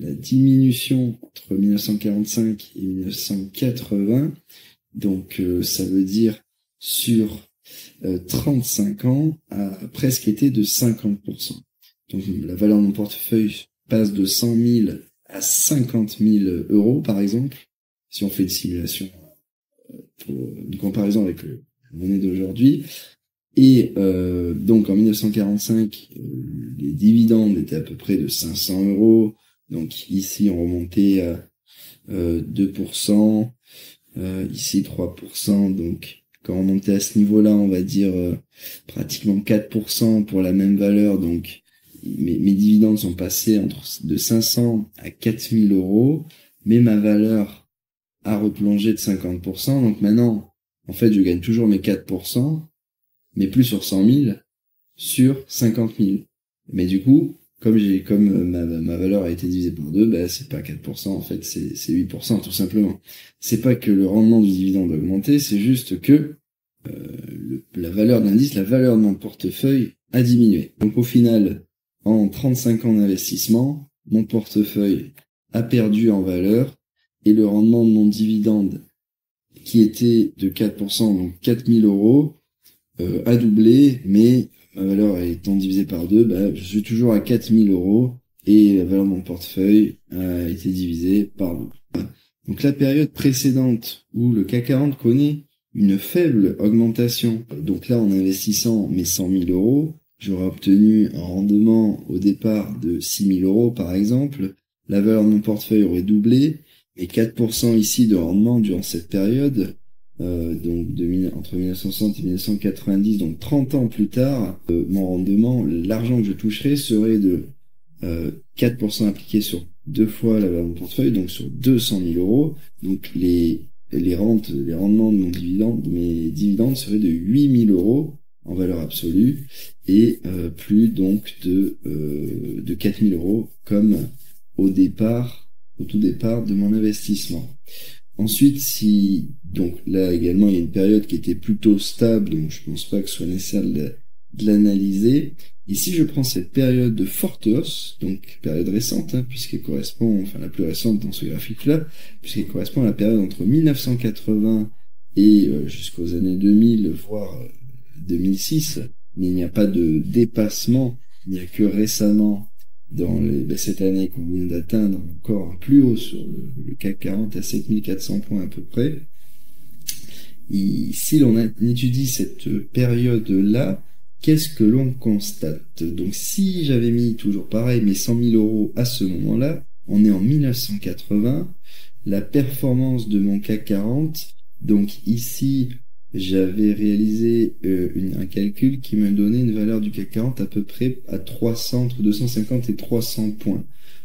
la diminution entre 1945 et 1980. Donc ça veut dire sur 35 ans a presque été de 50%. Donc la valeur de mon portefeuille passe de 100 000 à 50 000 euros par exemple, si on fait une simulation pour une comparaison avec la monnaie d'aujourd'hui. Et donc en 1945, les dividendes étaient à peu près de 500 euros. Donc ici on remontait à 2%, ici 3%. Donc quand on montait à ce niveau-là, on va dire pratiquement 4% pour la même valeur. Donc mes dividendes sont passés de 500 à 4000 euros, mais ma valeur a replongé de 50%. Donc maintenant, en fait, je gagne toujours mes 4%, mais plus sur 100 000, sur 50 000. Mais du coup, comme ma valeur a été divisée par 2, bah, c'est pas 4%, en fait, c'est 8%, tout simplement. C'est pas que le rendement du dividende a augmenté, c'est juste que, la valeur d'indice, la valeur de mon portefeuille a diminué. Donc au final, en 35 ans d'investissement, mon portefeuille a perdu en valeur, et le rendement de mon dividende, qui était de 4%, donc 4000 euros, a doublé, mais ma valeur étant divisée par 2, bah, je suis toujours à 4000 euros et la valeur de mon portefeuille a été divisée par 2. Donc la période précédente où le CAC 40 connaît une faible augmentation, donc là en investissant mes 100 000 euros, j'aurais obtenu un rendement au départ de 6 000 euros par exemple, la valeur de mon portefeuille aurait doublé, et 4% ici de rendement durant cette période, donc entre 1960 et 1990, donc 30 ans plus tard, mon rendement, l'argent que je toucherais serait de 4% appliqué sur 2 fois la valeur de mon portefeuille, donc sur 200 000 euros. Donc les rendements de mes dividendes seraient de 8 000 euros en valeur absolue, et plus donc de 4 000 euros comme au tout départ de mon investissement. Ensuite, donc là également il y a une période qui était plutôt stable, donc je pense pas que ce soit nécessaire de l'analyser. Et si je prends cette période de forte hausse, donc période récente, puisqu'elle correspond, enfin la plus récente dans ce graphique-là, puisqu'elle correspond à la période entre 1980 et jusqu'aux années 2000, voire 2006, mais il n'y a pas de dépassement, il n'y a que récemment, dans cette année qu'on vient d'atteindre encore un plus haut sur le CAC 40 à 7400 points à peu près. Et si l'on étudie cette période-là, qu'est-ce que l'on constate? Donc si j'avais mis toujours pareil mes 100 000 euros à ce moment-là, on est en 1980, la performance de mon CAC 40, donc ici j'avais réalisé un calcul qui me donnait une valeur du CAC 40 à peu près à 300, entre 250 et 300 points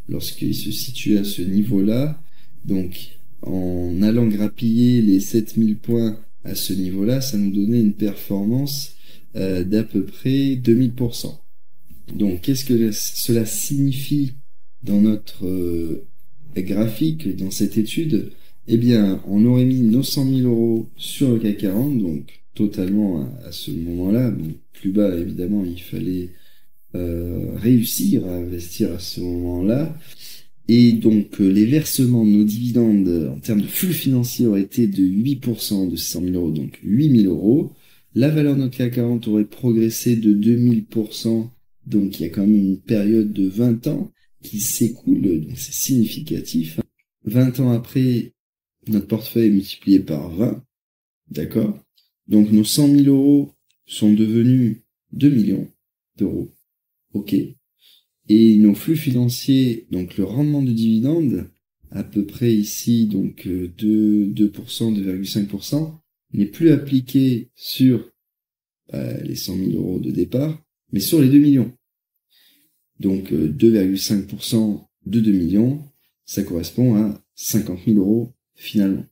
lorsqu'il se situe à ce niveau-là. Donc en allant grappiller les 7000 points à ce niveau-là, ça nous donnait une performance d'à peu près 2000%. Donc qu'est-ce que cela signifie dans notre graphique, dans cette étude? Eh bien, on aurait mis nos 100 000 euros sur le CAC 40, donc totalement à ce moment-là. Bon, plus bas, évidemment, il fallait réussir à investir à ce moment-là. Et donc, les versements de nos dividendes en termes de flux financiers auraient été de 8% de 100 000 euros, donc 8 000 euros. La valeur de notre CAC 40 aurait progressé de 2000%, donc il y a quand même une période de 20 ans qui s'écoule, donc c'est significatif. 20 ans après, notre portefeuille est multiplié par 20, d'accord? Donc nos 100 000 euros sont devenus 2 millions d'euros, ok? Et nos flux financiers, donc le rendement de dividende, à peu près ici, donc 2%, 2,5%, n'est plus appliqué sur les 100 000 euros de départ, mais sur les 2 millions. Donc 2,5% de 2 millions, ça correspond à 50 000 euros finalement.